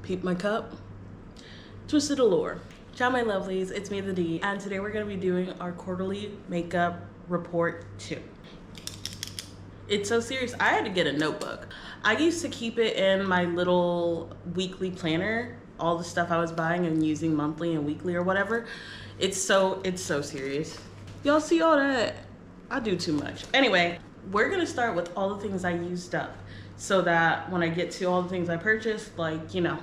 Peep my cup. Twisted Allure. Ciao my lovelies, it's me the D, and today we're gonna be doing our quarterly makeup report 2. It's so serious, I had to get a notebook. I used to keep it in my little weekly planner, all the stuff I was buying and using monthly and weekly or whatever. It's so serious. Y'all see all that? I do too much. Anyway, we're gonna start with all the things I used up so that when I get to all the things I purchased, like, you know,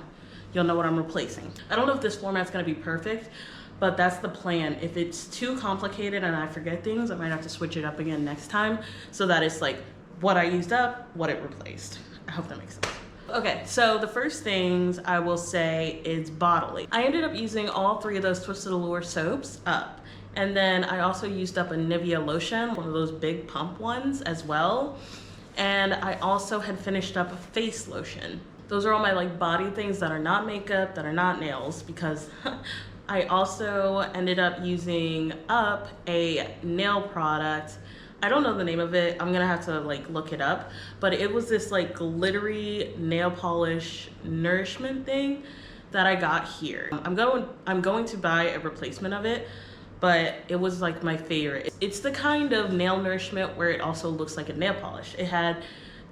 you'll know what I'm replacing. I don't know if this format's gonna be perfect, but that's the plan. If it's too complicated and I forget things, I might have to switch it up again next time so that it's like what I used up, what it replaced. I hope that makes sense. Okay, so the first things I will say is bodily. I ended up using all 3 of those Twisted Allure soaps up. And then I also used up a Nivea lotion, one of those big pump ones as well. And I also had finished up a face lotion. Those are all my like body things that are not makeup, that are not nails, because I also ended up using up a nail product. I don't know the name of it. I'm gonna have to like look it up, but it was this like glittery nail polish nourishment thing that I got here. I'm going to buy a replacement of it, but it was like my favorite. It's the kind of nail nourishment where it also looks like a nail polish. It had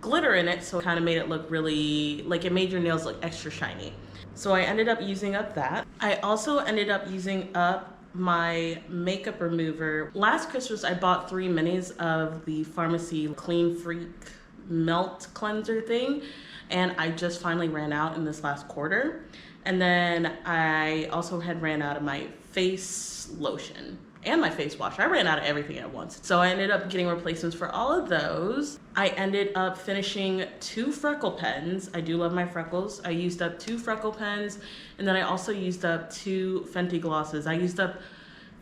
glitter in it, so it kind of made it look really, like it made your nails look extra shiny. So I ended up using up that. I also ended up using up my makeup remover. Last Christmas, I bought 3 minis of the Pharmacy Clean Freak Melt Cleanser thing, and I just finally ran out in this last quarter. And then I also had ran out of my face lotion and my face wash. I ran out of everything at once. So I ended up getting replacements for all of those. I ended up finishing 2 freckle pens. I do love my freckles. I used up 2 freckle pens, and then I also used up 2 Fenty glosses. I used up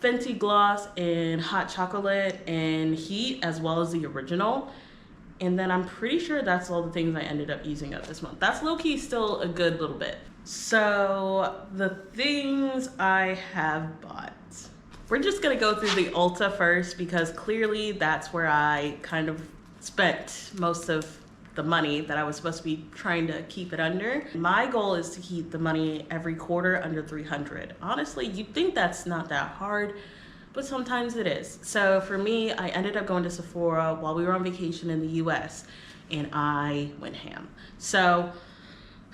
Fenty Gloss in Hot Chocolate and Heat, as well as the original. And then I'm pretty sure that's all the things I ended up using up this month. That's low-key still a good little bit. So the things I have bought. We're just gonna go through the Ulta first because clearly that's where I kind of spent most of the money that I was supposed to be trying to keep it under. My goal is to keep the money every quarter under $300. Honestly, you'd think that's not that hard, but sometimes it is. So for me, I ended up going to Sephora while we were on vacation in the US, and I went ham. So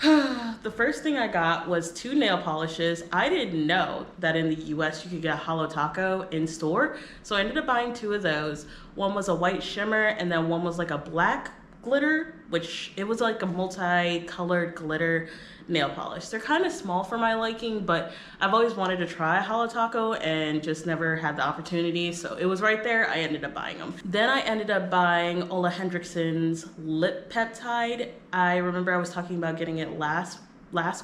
the first thing I got was 2 nail polishes. I didn't know that in the US you could get Holo Taco in store, so I ended up buying 2 of those. One was a white shimmer, and then one was like a black glitter, which it was like a multi-colored glitter nail polish. They're kind of small for my liking, but I've always wanted to try Holo Taco and just never had the opportunity, so it was right there. I ended up buying them. Then I ended up buying Ole Hendrickson's lip peptide. I remember I was talking about getting it last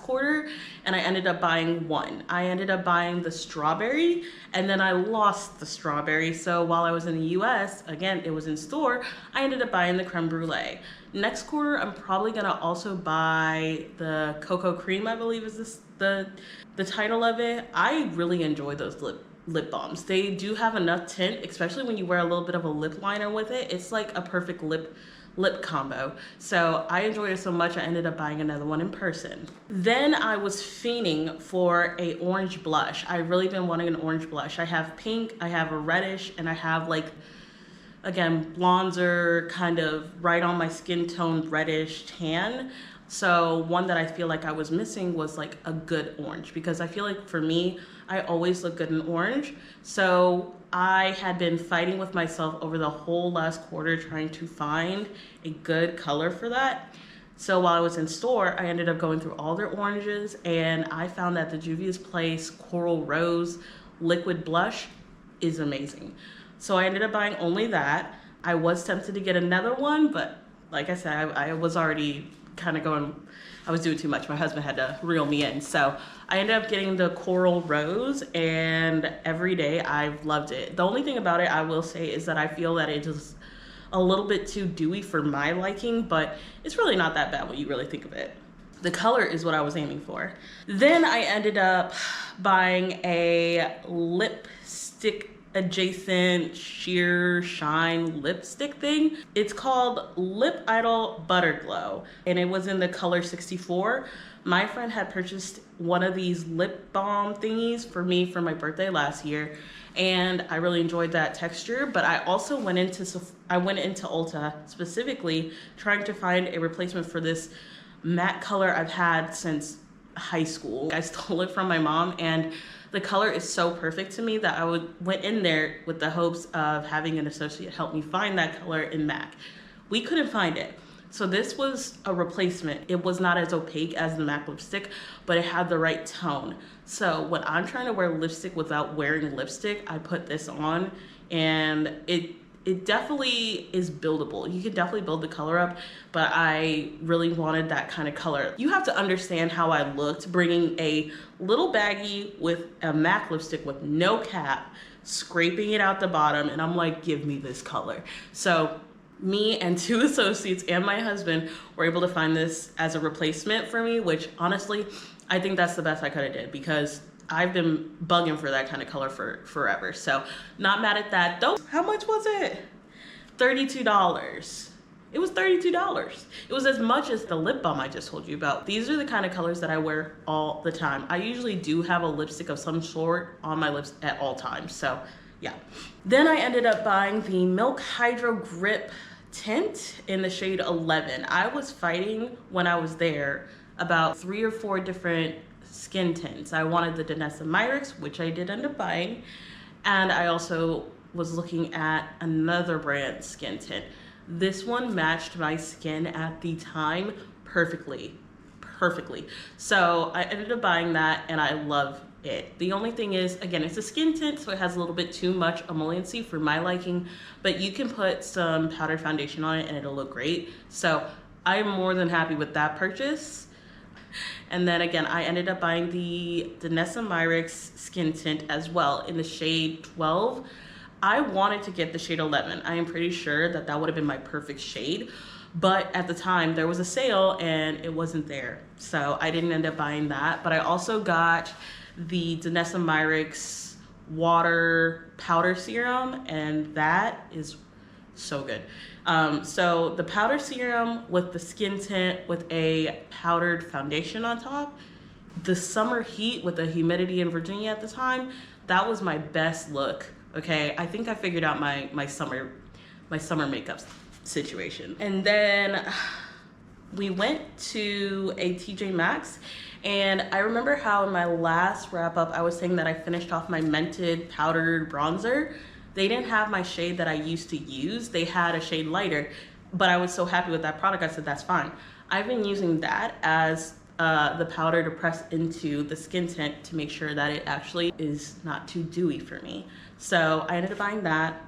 quarter, and I ended up buying 1. I ended up buying the strawberry, and then I lost the strawberry, so while I was in the US, again, it was in store, I ended up buying the creme brulee. Next quarter, I'm probably gonna also buy the cocoa cream, I believe is this the title of it. I really enjoy those lip balms. They do have enough tint, especially when you wear a little bit of a lip liner with it. It's like a perfect lip combo. So I enjoyed it so much, I ended up buying another one in person. Then I was fiending for a orange blush. I've really been wanting an orange blush. I have pink, I have a reddish, and I have like, again, bronzer, kind of right on my skin tone, reddish tan. So one that I feel like I was missing was like a good orange, because I feel like for me, I always look good in orange. So I had been fighting with myself over the whole last quarter trying to find a good color for that. So while I was in store, I ended up going through all their oranges, and I found that the Juvia's Place Coral Rose liquid blush is amazing. So I ended up buying only that. I was tempted to get another one, but like I said, I was already kind of going, I was doing too much. My husband had to reel me in. So I ended up getting the Coral Rose, and every day I've loved it. The only thing about it I will say is that I feel that it is a little bit too dewy for my liking, but it's really not that bad when you really think of it. The color is what I was aiming for. Then I ended up buying a lipstick adjacent sheer shine lipstick thing. It's called Lip Idol Butter Glow, and it was in the color 64, My friend had purchased one of these lip balm thingies for me for my birthday last year, and I really enjoyed that texture. But I also went into Ulta specifically trying to find a replacement for this matte color I've had since high school. I stole it from my mom, and the color is so perfect to me that went in there with the hopes of having an associate help me find that color in MAC. We couldn't find it. So this was a replacement. It was not as opaque as the MAC lipstick, but it had the right tone. So when I'm trying to wear lipstick without wearing lipstick, I put this on, and it definitely is buildable. You can definitely build the color up, but I really wanted that kind of color. You have to understand how I looked bringing a little baggie with a MAC lipstick with no cap, scraping it out the bottom, and I'm like, give me this color. So me and 2 associates and my husband were able to find this as a replacement for me, which honestly, I think that's the best I could have did, because I've been bugging for that kind of color for forever. So not mad at that. Though, how much was it? $32. It was $32. It was as much as the lip balm I just told you about. These are the kind of colors that I wear all the time. I usually do have a lipstick of some sort on my lips at all times. So yeah. Then I ended up buying the Milk Hydro Grip tint in the shade 11. I was fighting when I was there about 3 or 4 different skin tints. I wanted the Danessa Myricks, which I did end up buying, and I also was looking at another brand skin tint. This one matched my skin at the time perfectly. So I ended up buying that, and I love it. The only thing is, again, it's a skin tint, so it has a little bit too much emolliency for my liking, but you can put some powdered foundation on it and it'll look great. So I'm more than happy with that purchase. And then again, I ended up buying the Danessa Myricks skin tint as well in the shade 12. I wanted to get the shade 11. I am pretty sure that would have been my perfect shade, but at the time there was a sale and it wasn't there. So I didn't end up buying that, but I also got the Danessa Myricks water powder serum, and that is so good. So the powder serum with the skin tint with a powdered foundation on top, the summer heat with the humidity in Virginia at the time, that was my best look. Okay, I think I figured out my summer makeup situation. And then we went to a TJ Maxx, and I remember how in my last wrap up I was saying that I finished off my mented powdered bronzer. They didn't have my shade that I used to use. They had a shade lighter, but I was so happy with that product, I said that's fine. I've been using that as the powder to press into the skin tint to make sure that it actually is not too dewy for me. So I ended up buying that.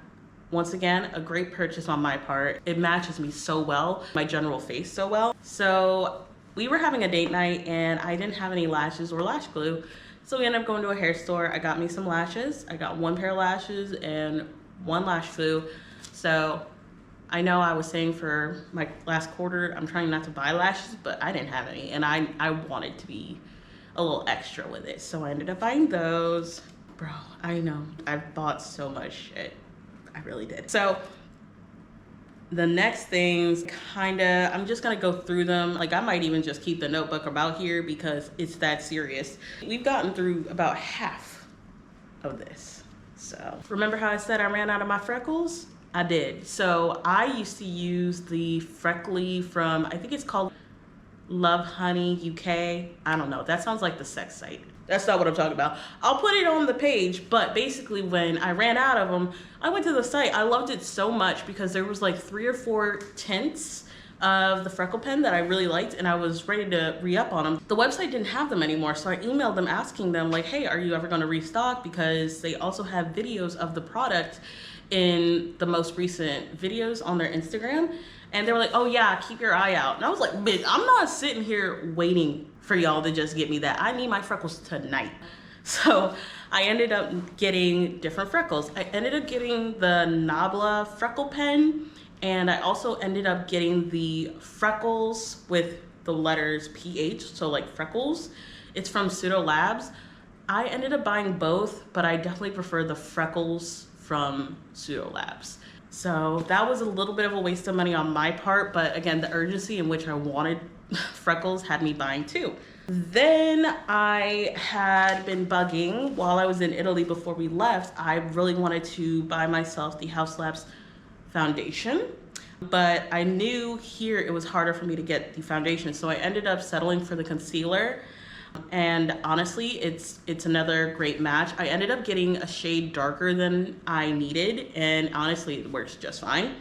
Once again, a great purchase on my part. It matches me so well, my general face so well. So we were having a date night and I didn't have any lashes or lash glue. So we ended up going to a hair store. I got me some lashes. I got 1 pair of lashes and 1 lash glue. So I know I was saying for my last quarter, I'm trying not to buy lashes, but I didn't have any. And I wanted to be a little extra with it. So I ended up buying those. Bro, I know, I've bought so much shit. I really did. So the next things, I'm just gonna go through them. Like I might even just keep the notebook about here because it's that serious. We've gotten through about half of this. So remember how I said I ran out of my freckles? I did. So I used to use the Freckly from, I think it's called Love Honey UK. I don't know, that sounds like the sex site. That's not what I'm talking about. I'll put it on the page, but basically when I ran out of them, I went to the site. I loved it so much because there was like 3 or 4 tints of the freckle pen that I really liked, and I was ready to re-up on them. The website didn't have them anymore, so I emailed them asking them like, hey, are you ever gonna restock? Because they also have videos of the product in the most recent videos on their Instagram. And they were like, oh yeah, keep your eye out. And I was like, bitch, I'm not sitting here waiting for y'all to just get me that. I need my freckles tonight. So I ended up getting different freckles. I ended up getting the Nabla freckle pen, and I also ended up getting the freckles with the letters PH, so like freckles. It's from Pseudo Labs. I ended up buying both, but I definitely prefer the freckles from Pseudo Labs. So that was a little bit of a waste of money on my part, but again, the urgency in which I wanted freckles had me buying 2. Then I had been bugging while I was in Italy before we left. I really wanted to buy myself the House Labs foundation, but I knew here it was harder for me to get the foundation, so I ended up settling for the concealer. And honestly, it's another great match. I ended up getting a shade darker than I needed, and honestly, it works just fine.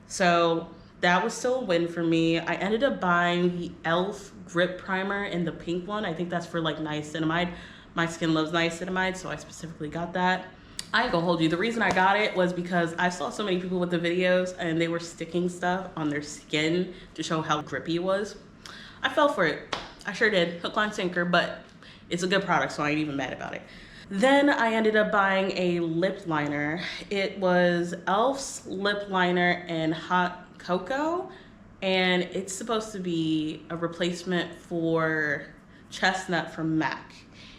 So that was still a win for me. I ended up buying the e.l.f. grip primer in the pink one. I think that's for like niacinamide. My skin loves niacinamide, so I specifically got that. I ain't gonna hold you. The reason I got it was because I saw so many people with the videos and they were sticking stuff on their skin to show how grippy it was. I fell for it. I sure did, hook, line, sinker, but it's a good product, so I ain't even mad about it. Then I ended up buying a lip liner. It was e.l.f.'s lip liner in Hot Cocoa, and it's supposed to be a replacement for Chestnut from MAC.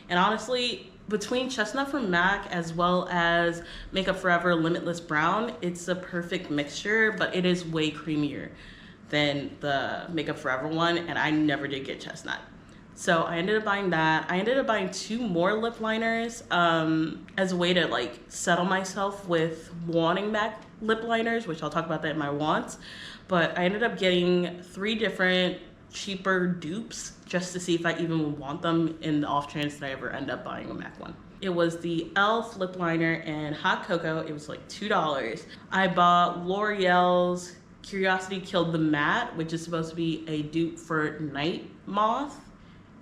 And honestly, between Chestnut from MAC as well as Makeup Forever Limitless Brown, it's a perfect mixture, but it is way creamier than the Makeup Forever one, and I never did get Chestnut. So I ended up buying that. I ended up buying 2 more lip liners as a way to like settle myself with wanting MAC lip liners, which I'll talk about that in my wants. But I ended up getting 3 different cheaper dupes just to see if I even want them in the off chance that I ever end up buying a MAC one. It was the e.l.f. lip liner in Hot Cocoa. It was like $2. I bought L'Oreal's Curiosity Killed the Matte, which is supposed to be a dupe for Night Moth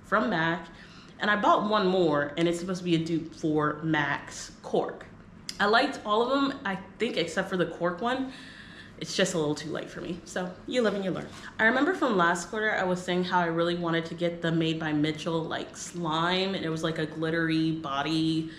from MAC. And I bought one more, and it's supposed to be a dupe for MAC's Cork. I liked all of them, I think, except for the Cork one. It's just a little too late for me. So you live and you learn. I remember from last quarter, I was saying how I really wanted to get the Made by Mitchell like slime, and it was like a glittery body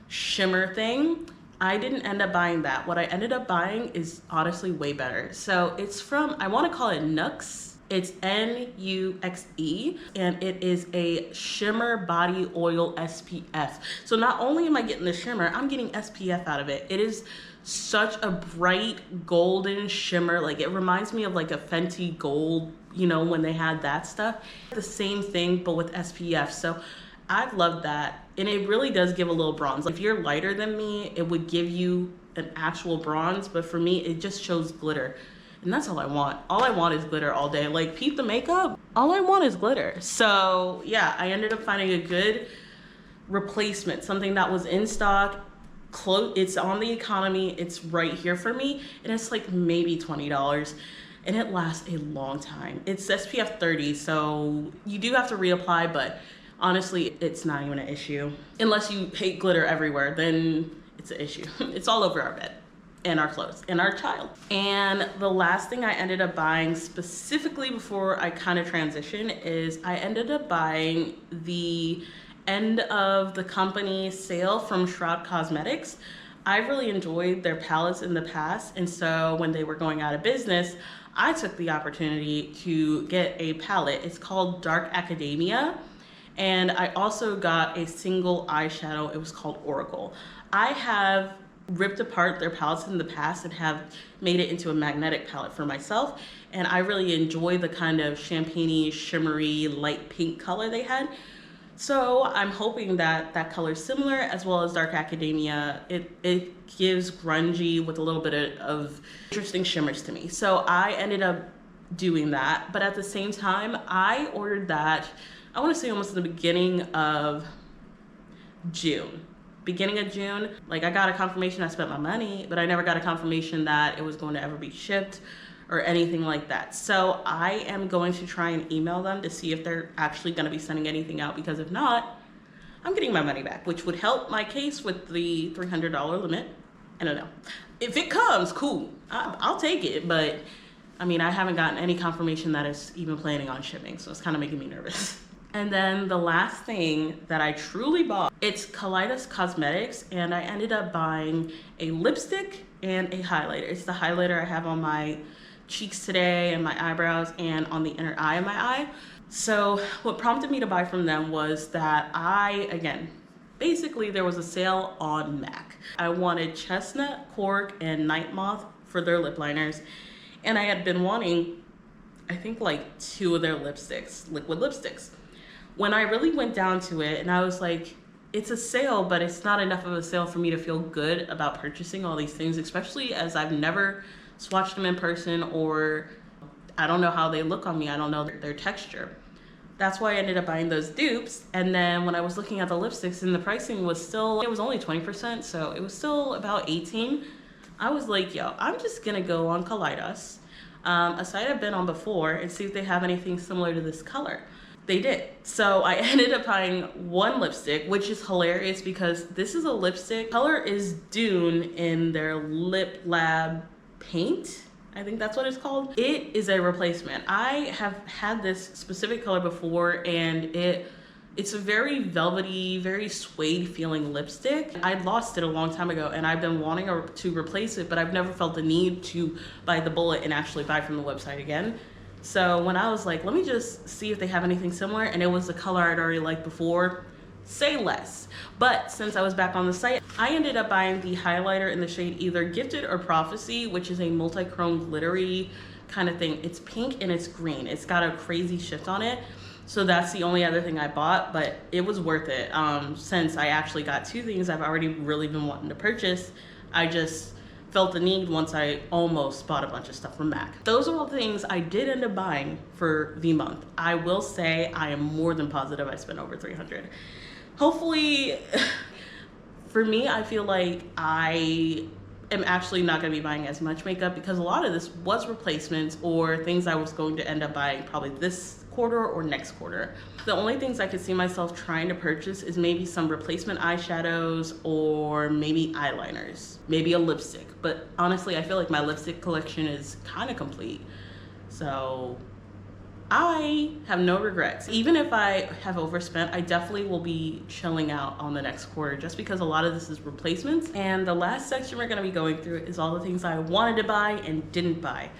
shimmer thing. I didn't end up buying that. What I ended up buying is honestly way better. So it's from, I want to call it Nuxe. It's Nuxe, and it is a shimmer body oil SPF. So not only am I getting the shimmer, I'm getting SPF out of it. It is such a bright golden shimmer. Like it reminds me of like a Fenty Gold, you know, when they had that stuff. The same thing, but with SPF. So I've loved that. And it really does give a little bronze. If you're lighter than me, it would give you an actual bronze, but for me, it just shows glitter. And that's all I want. All I want is glitter all day. Like, peep the makeup, all I want is glitter. So yeah, I ended up finding a good replacement, something that was in stock, it's on the economy, it's right here for me, and it's like maybe $20. And it lasts a long time. It's SPF 30, so you do have to reapply, but honestly, it's not even an issue. Unless you hate glitter everywhere, then it's an issue. It's all over our bed and our clothes and our child. And the last thing I ended up buying specifically before I kind of transition is I ended up buying the end of the company sale from Shroud Cosmetics. I've really enjoyed their palettes in the past, and so when they were going out of business, I took the opportunity to get a palette. It's called Dark Academia. And I also got a single eyeshadow. It was called Oracle. I have ripped apart their palettes in the past and have made it into a magnetic palette for myself. And I really enjoy the kind of champagne-y, shimmery, light pink color they had. So I'm hoping that that color is similar, as well as Dark Academia. It gives grungy with a little bit of interesting shimmers to me. So I ended up doing that. But at the same time, I ordered that, I want to say almost in the beginning of June. Like I got a confirmation I spent my money, but I never got a confirmation that it was going to ever be shipped or anything like that. So I am going to try and email them to see if they're actually going to be sending anything out, because if not, I'm getting my money back, which would help my case with the $300 limit. I don't know. If it comes, cool. I'll take it, but I mean, I haven't gotten any confirmation that it's even planning on shipping, so it's kind of making me nervous. And then the last thing that I truly bought, it's Kaleidos Cosmetics, and I ended up buying a lipstick and a highlighter. It's the highlighter I have on my cheeks today and my eyebrows and on the inner eye of my eye. So what prompted me to buy from them was that basically there was a sale on MAC. I wanted Chestnut, Cork, and Night Moth for their lip liners, and I had been wanting, I think, like 2 of their lipsticks, liquid lipsticks. When I really went down to it and I was like, it's a sale, but it's not enough of a sale for me to feel good about purchasing all these things, especially as I've never swatched them in person, or I don't know how they look on me. I don't know their texture. That's why I ended up buying those dupes. And then when I was looking at the lipsticks and the pricing was still, it was only 20%, so it was still about 18. I was like, yo, I'm just gonna go on Kaleidos, a site I've been on before, and see if they have anything similar to this color. They did. So I ended up buying one lipstick, which is hilarious because this is a lipstick. Color is Dune in their Lip Lab paint. I think that's what it's called. It is a replacement. I have had this specific color before, and it's a very velvety, very suede feeling lipstick. I lost it a long time ago, and I've been wanting to replace it, but I've never felt the need to bite the bullet and actually buy from the website again. So when I was like, let me just see if they have anything similar, and it was the color I'd already liked before, say less. But since I was back on the site, I ended up buying the highlighter in the shade either Gifted or Prophecy, which is a multi-chrome glittery kind of thing. It's pink and it's green. It's got a crazy shift on it. So that's the only other thing I bought, but it was worth it. Since I actually got two things I've already really been wanting to purchase, I just felt the need once I almost bought a bunch of stuff from MAC. Those are all things I did end up buying for the month. I will say I am more than positive I spent over $300. Hopefully, for me, I feel like I am actually not gonna be buying as much makeup because a lot of this was replacements or things I was going to end up buying probably this quarter or next quarter. The only things I could see myself trying to purchase is maybe some replacement eyeshadows or maybe eyeliners, maybe a lipstick. But honestly, I feel like my lipstick collection is kind of complete. So I have no regrets. Even if I have overspent, I definitely will be chilling out on the next quarter just because a lot of this is replacements. And the last section we're gonna be going through is all the things I wanted to buy and didn't buy.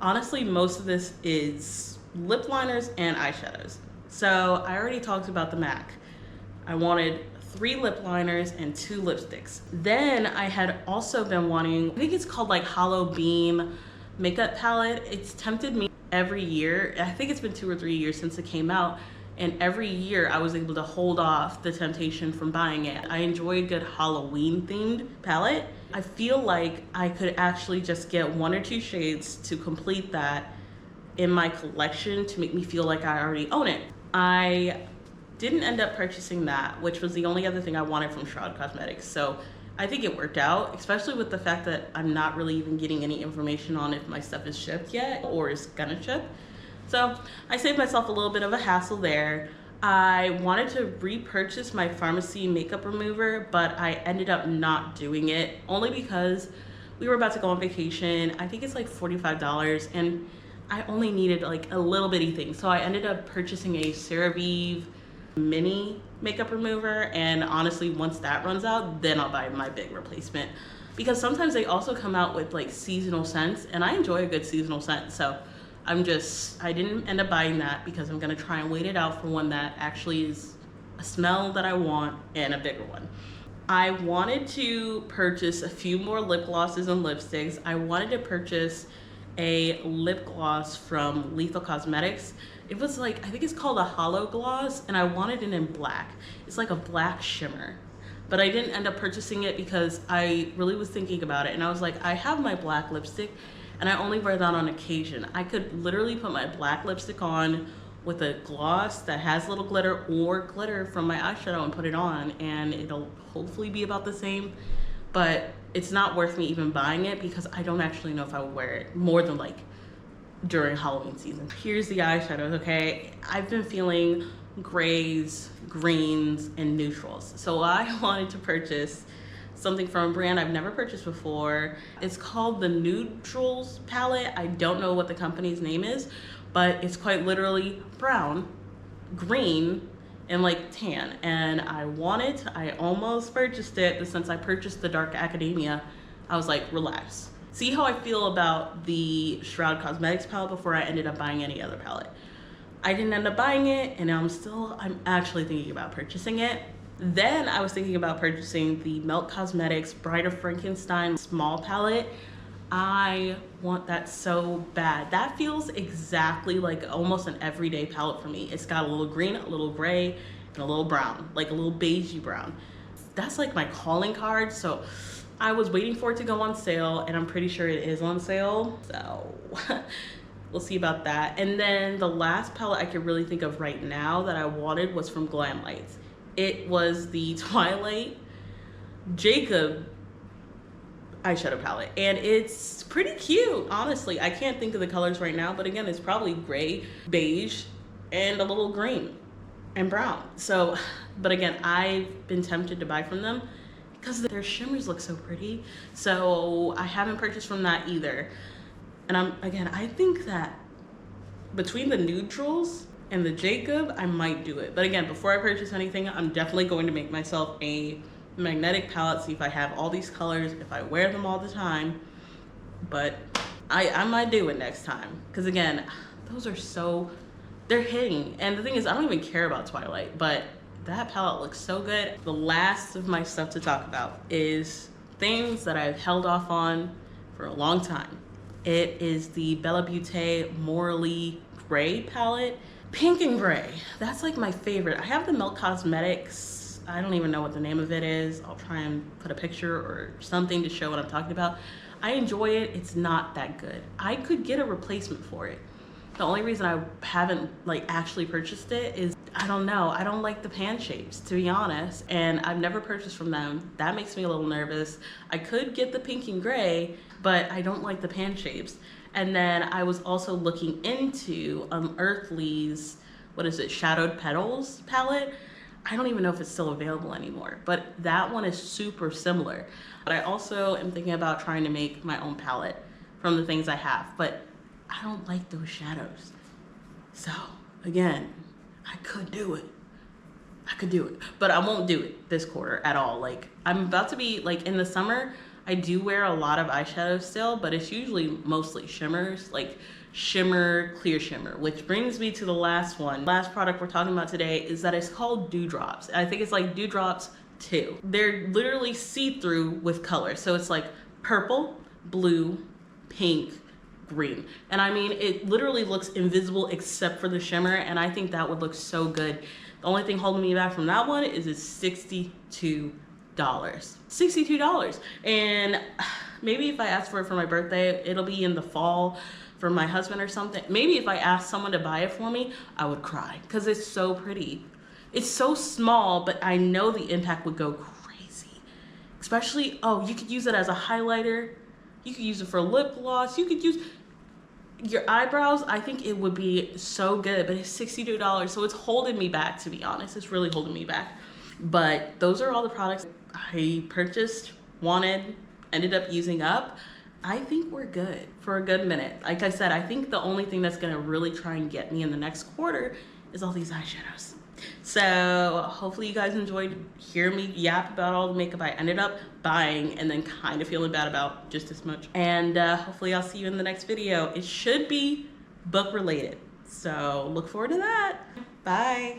Honestly, most of this is lip liners and eyeshadows. So I already talked about the MAC. I wanted 3 lip liners and 2 lipsticks. Then I had also been wanting, I think it's called like Hollow Beam makeup palette. It's tempted me every year. I think it's been 2 or 3 years since it came out, and every year I was able to hold off the temptation from buying it. I enjoy a good Halloween themed palette. I feel like I could actually just get 1 or 2 shades to complete that in my collection to make me feel like I already own it. I didn't end up purchasing that, which was the only other thing I wanted from Shroud Cosmetics. So I think it worked out, especially with the fact that I'm not really even getting any information on if my stuff is shipped yet or is gonna ship. So I saved myself a little bit of a hassle there. I wanted to repurchase my pharmacy makeup remover, but I ended up not doing it only because we were about to go on vacation. I think it's like $45, and I only needed like a little bitty thing. So I ended up purchasing a CeraVe mini makeup remover, and honestly, once that runs out, then I'll buy my big replacement. Because sometimes they also come out with like seasonal scents, and I enjoy a good seasonal scent. So I didn't end up buying that because I'm gonna try and wait it out for one that actually is a smell that I want and a bigger one. I wanted to purchase a few more lip glosses and lipsticks. I wanted to purchase a lip gloss from Lethal Cosmetics. It was like, I think it's called a hollow gloss, and I wanted it in black. It's like a black shimmer, but I didn't end up purchasing it because I really was thinking about it, and I was like, I have my black lipstick and I only wear that on occasion. I could literally put my black lipstick on with a gloss that has little glitter or glitter from my eyeshadow and put it on, and it'll hopefully be about the same. But it's not worth me even buying it because I don't actually know if I would wear it more than like during Halloween season. Here's the eyeshadows, okay? I've been feeling grays, greens, and neutrals. So I wanted to purchase something from a brand I've never purchased before. It's called the Neutrals palette. I don't know what the company's name is, but it's quite literally brown, green, and like tan. And I almost purchased it, but since I purchased the Dark Academia, I was like, relax. See how I feel about the Shroud Cosmetics palette before I ended up buying any other palette. I didn't end up buying it, and I'm actually thinking about purchasing it. Then I was thinking about purchasing the Melt Cosmetics Bride of Frankenstein small palette. I want that so bad. That feels exactly like almost an everyday palette for me. It's got a little green, a little gray, and a little brown, like a little beigey brown. That's like my calling card. So I was waiting for it to go on sale, and I'm pretty sure it is on sale. So we'll see about that. And then the last palette I could really think of right now that I wanted was from Glam Lights. It was the Twilight Jacob eyeshadow palette, and it's pretty cute. Honestly, I can't think of the colors right now, but again, it's probably gray, beige, and a little green and brown. So, but again, I've been tempted to buy from them because their shimmers look so pretty. So I haven't purchased from that either. And I think that between the neutrals and the Jacob, I might do it. But again, before I purchase anything, I'm definitely going to make myself a magnetic palette, see if I have all these colors, if I wear them all the time. But I might do it next time, because again, those are so, they're hitting. And the thing is, I don't even care about Twilight, but that palette looks so good. The last of my stuff to talk about is things that I've held off on for a long time. It is the Bella Beauté Morally Gray palette. Pink and gray, that's like my favorite. I have the Milk Cosmetics, I don't even know what the name of it is. I'll try and put a picture or something to show what I'm talking about. I enjoy it. It's not that good. I could get a replacement for it. The only reason I haven't like actually purchased it is, I don't know. I don't like the pan shapes, to be honest. And I've never purchased from them. That makes me a little nervous. I could get the pink and gray, but I don't like the pan shapes. And then I was also looking into Earthly's, what is it, Shadowed Petals palette. I don't even know if it's still available anymore, but that one is super similar. But I also am thinking about trying to make my own palette from the things I have, but I don't like those shadows. So again, I could do it. I could do it, but I won't do it this quarter at all. Like, I'm about to be, like, in the summer, I do wear a lot of eyeshadows still, but it's usually mostly shimmers, like shimmer, clear shimmer, which brings me to the last one. Last product we're talking about today is that it's called Dewdrops. I think it's like Dewdrops 2. They're literally see-through with color. So it's like purple, blue, pink, green. And I mean, it literally looks invisible except for the shimmer, and I think that would look so good. The only thing holding me back from that one is it's $62. $62. And maybe if I ask for it for my birthday, it'll be in the fall for my husband or something. Maybe if I asked someone to buy it for me, I would cry because it's so pretty. It's so small, but I know the impact would go crazy. Especially, oh, you could use it as a highlighter. You could use it for lip gloss. You could use your eyebrows. I think it would be so good, but it's $62. So it's holding me back, to be honest. It's really holding me back. But those are all the products I purchased, wanted, ended up using up. I think we're good for a good minute. Like I said, I think the only thing that's gonna really try and get me in the next quarter is all these eyeshadows. So hopefully you guys enjoyed hearing me yap about all the makeup I ended up buying and then kind of feeling bad about just as much. And hopefully I'll see you in the next video. It should be book related. So look forward to that. Bye.